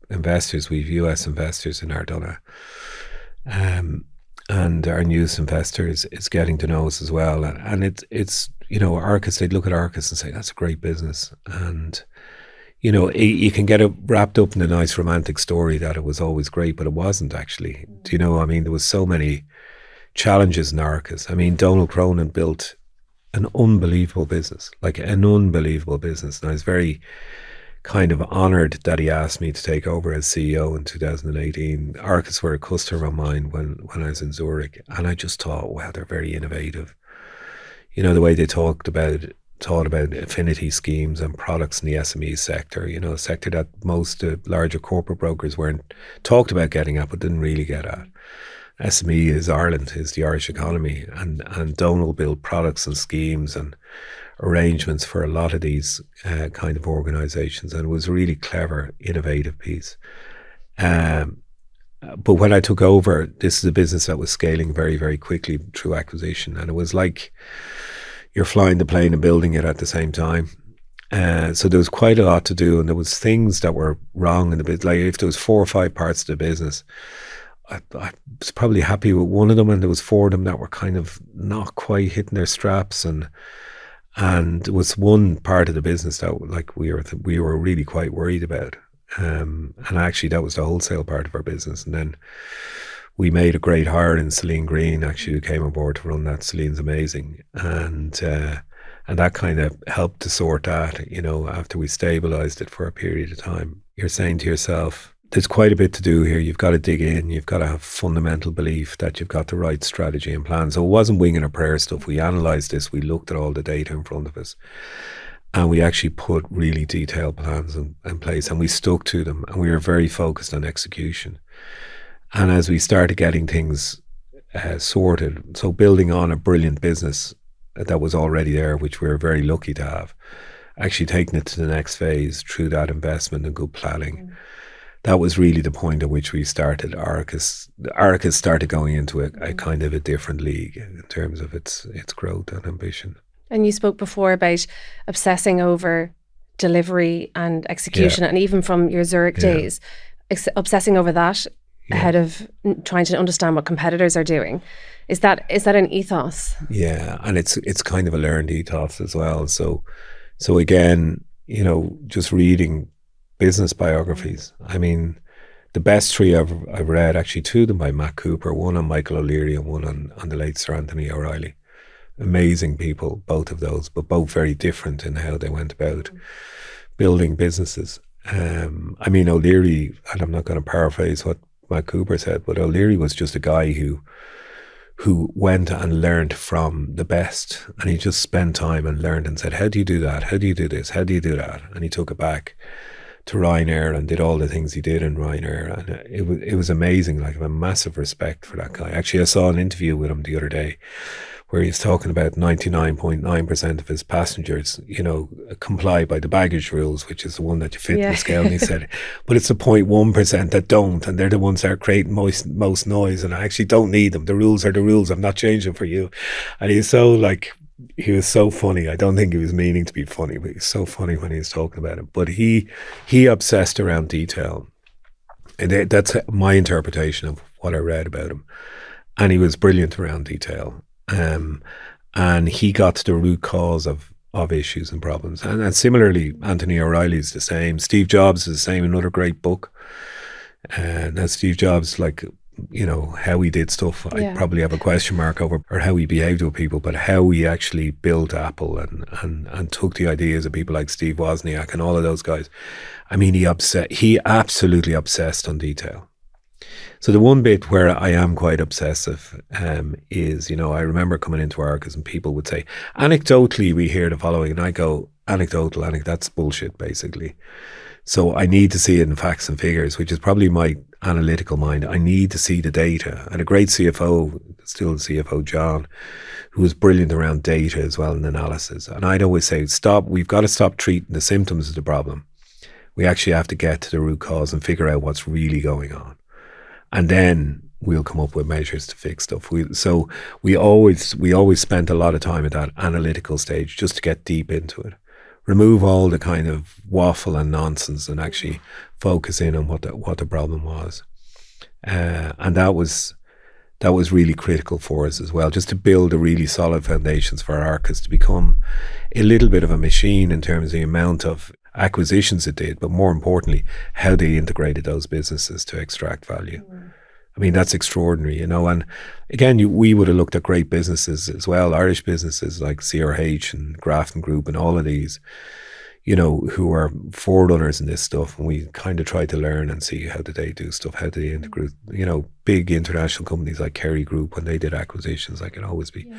investors. We've US investors in Ardonagh, and our newest investors is getting to know us as well. And it's you know, Arcus, they'd look at Arcus and say, that's a great business. And, you know, you can get it wrapped up in a nice romantic story that it was always great, but it wasn't actually. Do you know, I mean, there was so many challenges in Arcus. I mean, Donald Cronin built an unbelievable business, and I was very kind of honoured that he asked me to take over as CEO in 2018. Arcus were a customer of mine when I was in Zurich, and I just thought, wow, they're very innovative. You know, the way they thought about affinity schemes and products in the SME sector, you know, a sector that most larger corporate brokers weren't talked about getting at, but didn't really get at. SME is Ireland, is the Irish economy, and Donald built products and schemes and arrangements for a lot of these kind of organisations, and it was a really clever, innovative piece. But when I took over, this is a business that was scaling very, very quickly through acquisition, and it was like you're flying the plane and building it at the same time. So there was quite a lot to do, and there was things that were wrong in the business. Like if there was 4 or 5 parts of the business, I was probably happy with one of them, and there was 4 of them that were kind of not quite hitting their straps, and there was one part of the business that we were really quite worried about, and actually that was the wholesale part of our business. And then we made a great hire in Celine Green, actually, who came on board to run that. Celine's amazing, and that kind of helped to sort that, you know, after we stabilized it for a period of time. You're saying to yourself, there's quite a bit to do here. You've got to dig in. You've got to have fundamental belief that you've got the right strategy and plan. So it wasn't winging a prayer stuff. We analysed this. We looked at all the data in front of us, and we actually put really detailed plans in place, and we stuck to them, and we were very focused on execution. And as we started getting things sorted, so building on a brilliant business that was already there, which we were very lucky to have, actually taking it to the next phase through that investment and good planning. That was really the point at which we started Arcus. Arcus started going into a kind of a different league in terms of its growth and ambition. And you spoke before about obsessing over delivery and execution, and even from your Zurich days, obsessing over that ahead of trying to understand what competitors are doing. Is that an ethos? Yeah, and it's kind of a learned ethos as well. So again, you know, just reading business biographies. I mean, the best 3 I've read, actually 2 of them by Matt Cooper, one on Michael O'Leary and one on the late Sir Anthony O'Reilly. Amazing people, both of those, but both very different in how they went about building businesses. I mean, O'Leary, and I'm not going to paraphrase what Matt Cooper said, but O'Leary was just a guy who who went and learned from the best. And he just spent time and learned and said, how do you do that? How do you do this? How do you do that? And he took it back to Ryanair and did all the things he did in Ryanair. And it was amazing. Like, I have a massive respect for that guy. Actually, I saw an interview with him the other day where he's talking about 99.9% of his passengers, you know, comply by the baggage rules, which is the one that you fit in the scale. And he said, but it's the 0.1% that don't, and they're the ones that are creating most noise, and I actually don't need them. The rules are the rules. I'm not changing for you. And he was so funny. I don't think he was meaning to be funny, but he's so funny when he was talking about it. But he obsessed around detail. And that's my interpretation of what I read about him. And he was brilliant around detail. And he got to the root cause of issues and problems. And similarly, Anthony O'Reilly's the same. Steve Jobs is the same, another great book. Now Steve Jobs, like, you know, how he did stuff, I probably have a question mark over, or how he behaved with people, but how he actually built Apple and took the ideas of people like Steve Wozniak and all of those guys. I mean, he absolutely obsessed on detail. So the one bit where I am quite obsessive is, you know, I remember coming into Arcus and people would say, anecdotally, we hear the following. And I go, anecdotal, that's bullshit, basically. So I need to see it in facts and figures, which is probably my analytical mind. I need to see the data. And a great CFO, still the CFO, John, who was brilliant around data as well and analysis. And I'd always say, we've got to stop treating the symptoms of the problem. We actually have to get to the root cause and figure out what's really going on. And then we'll come up with measures to fix stuff. We always spent a lot of time at that analytical stage just to get deep into it. Remove all the kind of waffle and nonsense and actually focus in on what the problem was. And that was really critical for us as well, just to build a really solid foundations for Arcus to become a little bit of a machine in terms of the amount of acquisitions it did, but more importantly, how they integrated those businesses to extract value. I mean, that's extraordinary, you know. And again, we would have looked at great businesses as well, Irish businesses like CRH and Grafton Group and all of these, you know, who are forerunners in this stuff. And we kind of tried to learn and see how did they do stuff, how did they integrate, you know, big international companies like Kerry Group, when they did acquisitions. I can always be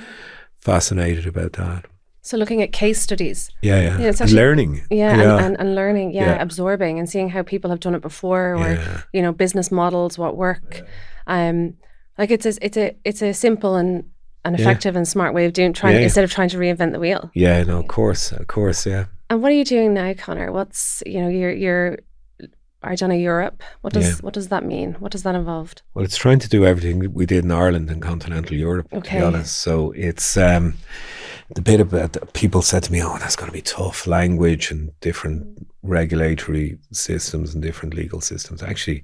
fascinated about that. So looking at case studies. Yeah. It's actually, learning. And learning, absorbing and seeing how people have done it before, or, you know, business models, what work. Like it's a simple and effective and smart way of instead of trying to reinvent the wheel. Yeah, no, of course, yeah. And what are you doing now, Conor? What's, you know, your Ardonagh Europe, what does that mean? What does that involve? Well, it's trying to do everything we did in Ireland and continental Europe, to be honest. So it's the bit about people said to me, oh, that's going to be tough, language and different regulatory systems and different legal systems. Actually,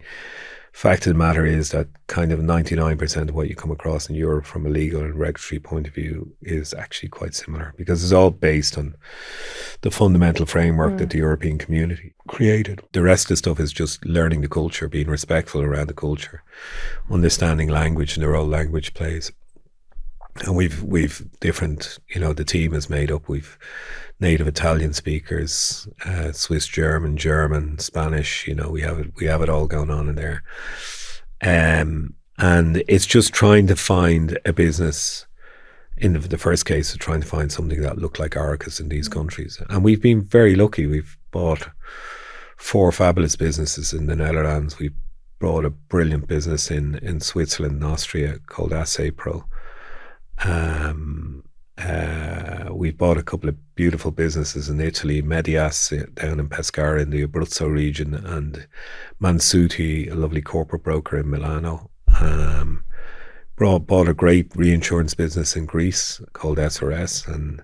fact of the matter is that kind of 99% of what you come across in Europe from a legal and regulatory point of view is actually quite similar, because it's all based on the fundamental framework that the European community created. The rest of the stuff is just learning the culture, being respectful around the culture, understanding language and the role language plays. And we've different, you know, the team is made up. We've native Italian speakers, Swiss German, Spanish. You know, we have it all going on in there. And it's just trying to find a business. In the first case, of trying to find something that looked like Arcus in these countries. And we've been very lucky. We've bought 4 fabulous businesses in the Netherlands. We bought a brilliant business in Switzerland and Austria called Assay Pro. We've bought a couple of beautiful businesses in Italy, Medias down in Pescara in the Abruzzo region, and Mansuti, a lovely corporate broker in Milano. Bought a great reinsurance business in Greece called SRS, and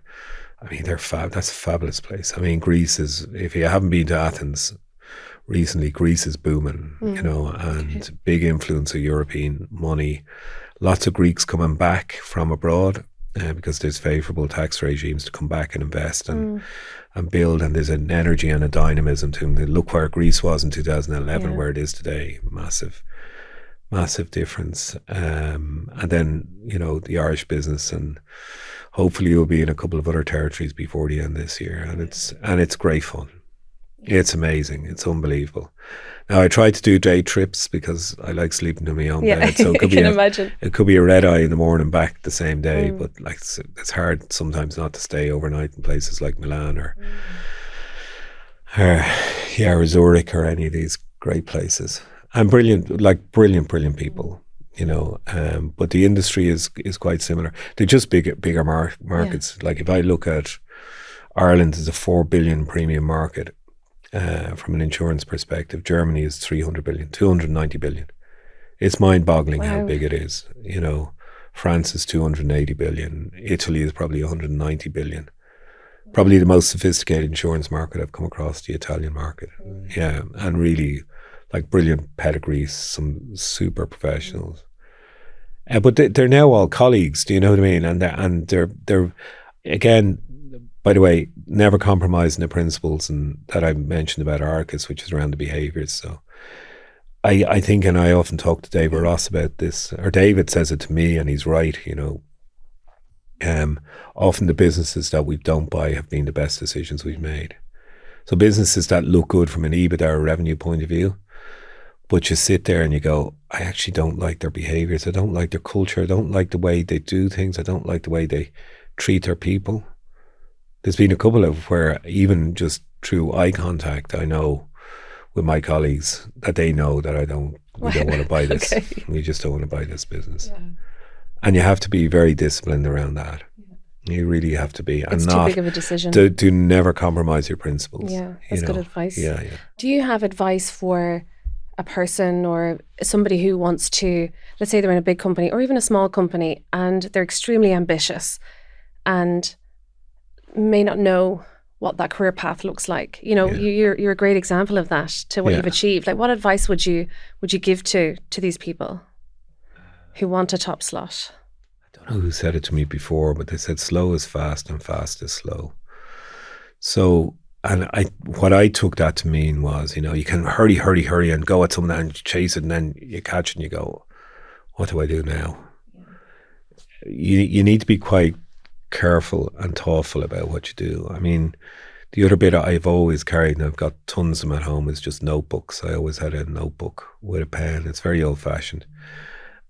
I mean, that's a fabulous place. I mean, Greece is, if you haven't been to Athens recently, Greece is booming, you know, and big influence of European money. Lots of Greeks coming back from abroad because there's favourable tax regimes to come back and invest and build, and there's an energy and a dynamism to them. Look where Greece was in 2011, where it is today. Massive difference. And then, you know, the Irish business, and hopefully you'll be in a couple of other territories before the end of this year, and it's great fun. It's amazing. It's unbelievable. Now, I try to do day trips because I like sleeping in my own bed. So it could imagine. It could be a red eye in the morning, back the same day. But like, it's hard sometimes not to stay overnight in places like Milan or Zurich or any of these great places. And brilliant people. You know, but the industry is quite similar. They're just bigger markets. Like if I look at Ireland is a 4 billion premium market from an insurance perspective. Germany is 300 billion, 290 billion. It's mind-boggling how big it is. You know, France is 280 billion. Italy is probably 190 billion. Probably the most sophisticated insurance market I've come across, the Italian market. Yeah, and really like brilliant pedigrees, some super professionals. But they're now all colleagues, do you know what I mean? And they're again, by the way, never compromising the principles and that I mentioned about Arcus, which is around the behaviours. So I think, and I often talk to David Ross about this, or David says it to me, and he's right, you know. Often the businesses that we don't buy have been the best decisions we've made. So businesses that look good from an EBITDA or revenue point of view, but you sit there and you go, I actually don't like their behaviours. I don't like their culture. I don't like the way they do things. I don't like the way they treat their people. There's been a couple of where even just through eye contact, I know with my colleagues that they know that we don't want to buy this. Okay. We just don't want to buy this business. Yeah. And you have to be very disciplined around that. Yeah. You really have to be. It's too big of a decision. Do never compromise your principles. Yeah, that's good advice. Yeah. Do you have advice for a person or somebody who wants to, let's say they're in a big company or even a small company and they're extremely ambitious and may not know what that career path looks like? You know, you're a great example of that, to what you've achieved. Like, what advice would you give to these people who want a top slot? I don't know who said it to me before, but they said slow is fast and fast is slow. So, and what I took that to mean was, you know, you can hurry and go at something and chase it, and then you catch it and you go, what do I do now? You need to be quite careful and thoughtful about what you do. I mean, the other bit I've always carried, and I've got tons of them at home, is just notebooks. I always had a notebook with a pen. It's very old fashioned.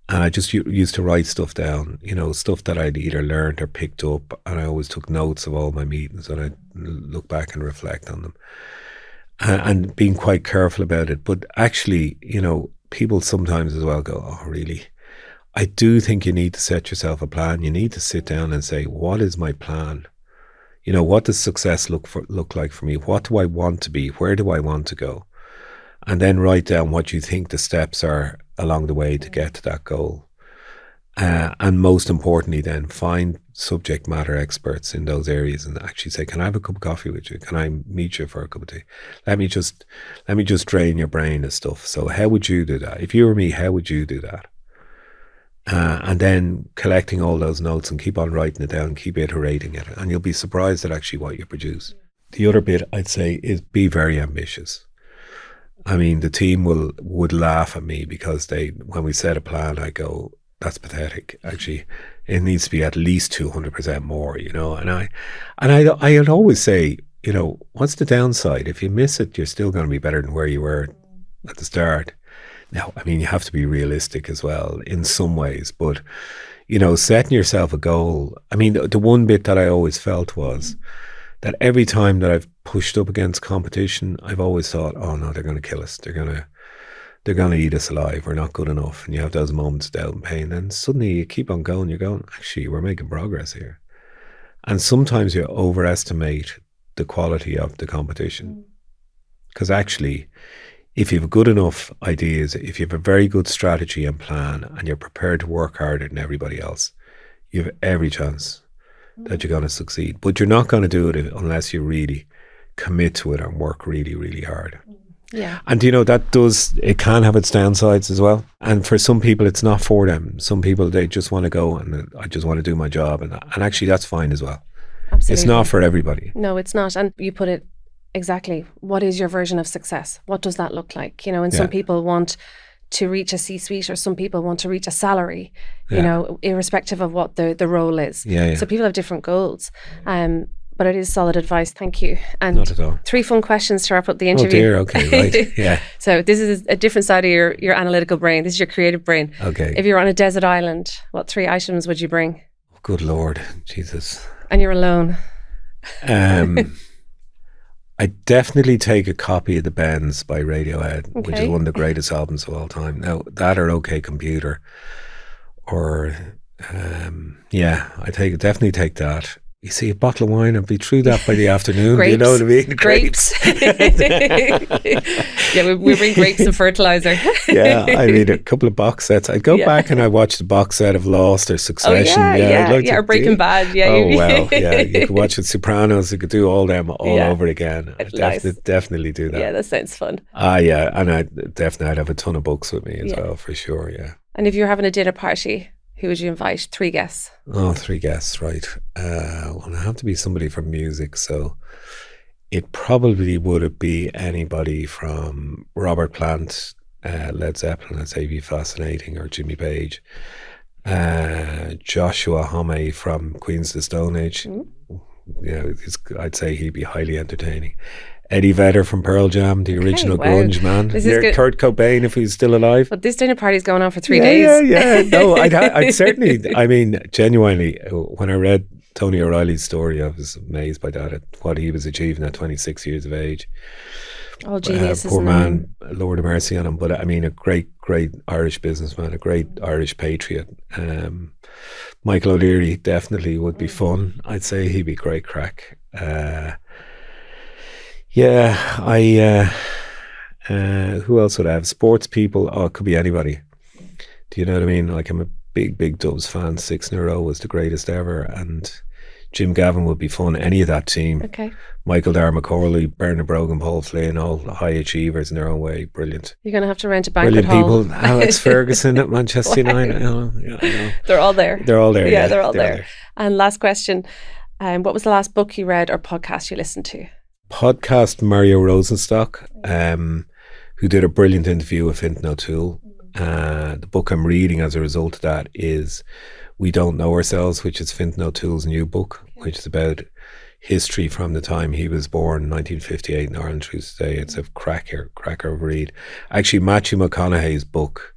And I just used to write stuff down, you know, stuff that I'd either learned or picked up. And I always took notes of all my meetings and I'd look back and reflect on them. And being quite careful about it. But actually, you know, people sometimes as well go, oh, really? I do think you need to set yourself a plan. You need to sit down and say, what is my plan? You know, what does success look like for me? What do I want to be? Where do I want to go? And then write down what you think the steps are along the way to get to that goal. And most importantly then, find subject matter experts in those areas and actually say, can I have a cup of coffee with you? Can I meet you for a cup of tea? Let me just drain your brain of stuff. So how would you do that? If you were me, how would you do that? And then collecting all those notes and keep on writing it down, keep iterating it, and you'll be surprised at actually what you produce. The other bit I'd say is be very ambitious. I mean, the team would laugh at me because when we set a plan, I go, that's pathetic. Actually, it needs to be at least 200% more, you know. And I'd always say, you know, what's the downside? If you miss it, you're still going to be better than where you were at the start. Now, I mean, you have to be realistic as well in some ways, but, you know, setting yourself a goal. I mean, the one bit that I always felt was that every time that I've pushed up against competition, I've always thought, oh no, they're going to kill us. They're going to eat us alive. We're not good enough. And you have those moments of doubt and pain. And suddenly you keep on going. You're going, actually, we're making progress here. And sometimes you overestimate the quality of the competition. Because actually, if you have good enough ideas, if you have a very good strategy and plan, and you're prepared to work harder than everybody else, you have every chance that you're going to succeed. But you're not going to do it unless you really commit to it and work really, really hard. Yeah. And you know, it can have its downsides as well. And for some people, it's not for them. Some people, they just want to go and I just want to do my job. And actually, that's fine as well. Absolutely. It's not for everybody. No, it's not. And you put it exactly. What is your version of success? What does that look like? You know, and some people want to reach a C-suite, or some people want to reach a salary, you know, irrespective of what the role is. Yeah. So people have different goals. but it is solid advice. Thank you. And not at all. 3 fun questions to wrap up the interview. Oh dear, okay, right. Yeah. So this is a different side of your analytical brain. This is your creative brain. Okay. If you were on a desert island, what 3 items would you bring? Oh, good Lord, Jesus. And you're alone. I definitely take a copy of The Bends by Radiohead, Okay. which is one of the greatest albums of all time. Now, that or OK Computer, or I definitely take that. You see, a bottle of wine, I'd be through that by the afternoon. Do you know what I mean? Grapes. Yeah, we bring grapes and fertilizer. Yeah, I mean, a couple of box sets. I'd go back and I watch the box set of Lost or Succession. Or Breaking Bad. Yeah. Oh, well, yeah. You could watch The Sopranos. You could do all them all over again. I'd definitely do that. Yeah, that sounds fun. Yeah, and I'd have a ton of books with me as well, for sure, yeah. And if you're having a dinner party, who would you invite? 3 guests. Oh, 3 guests, right. Well, it'd have to be somebody from music, so it probably would be anybody from Robert Plant, Led Zeppelin, I'd say, be fascinating, or Jimmy Page. Joshua Homme from Queens of the Stone Age. I'd say he'd be highly entertaining. Eddie Vedder from Pearl Jam, the original grunge man. Kurt Cobain, if he's still alive. But this dinner party is going on for 3 days. Yeah. No, I'd certainly, I mean, genuinely, when I read Tony O'Reilly's story, I was amazed by that, at what he was achieving at 26 years of age. All genius, poor man, Lord have mercy on him. But I mean, a great Irish businessman, a great Irish patriot. Michael O'Leary definitely would be fun. I'd say he'd be great crack. Who else would I have? Sports people. Oh, it could be anybody. Do you know what I mean? Like, I'm a big Dubs fan. 6 in a row was the greatest ever. And Jim Gavin would be fun. Any of that team. Okay. Michael Dar McCauley, Bernard Brogan, Paul Flynn, all high achievers in their own way. Brilliant. You're going to have to rent a banquet hall. hall. Brilliant people. Alex Ferguson at Manchester United. They're all there. They're all there. Yeah, they're all there. And last question. What was the last book you read or podcast you listened to? Podcast Mario Rosenstock, who did a brilliant interview with Fintan O'Toole. The book I'm reading as a result of that is We Don't Know Ourselves, which is Fintan O'Toole's new book, which is about history from the time he was born, 1958 in Ireland through today. It's a cracker of a read. Actually, Matthew McConaughey's book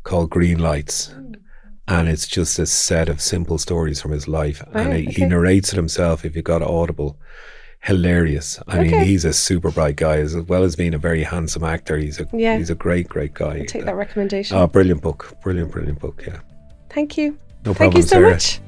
called Green Lights, and it's just a set of simple stories from his life. And he narrates it himself. If you got Audible, hilarious. I mean, he's a super bright guy, as well as being a very handsome actor. He's a great guy. I'll take that recommendation. Oh, brilliant book, yeah. Thank you. No problem, Thank you so Sarah. much.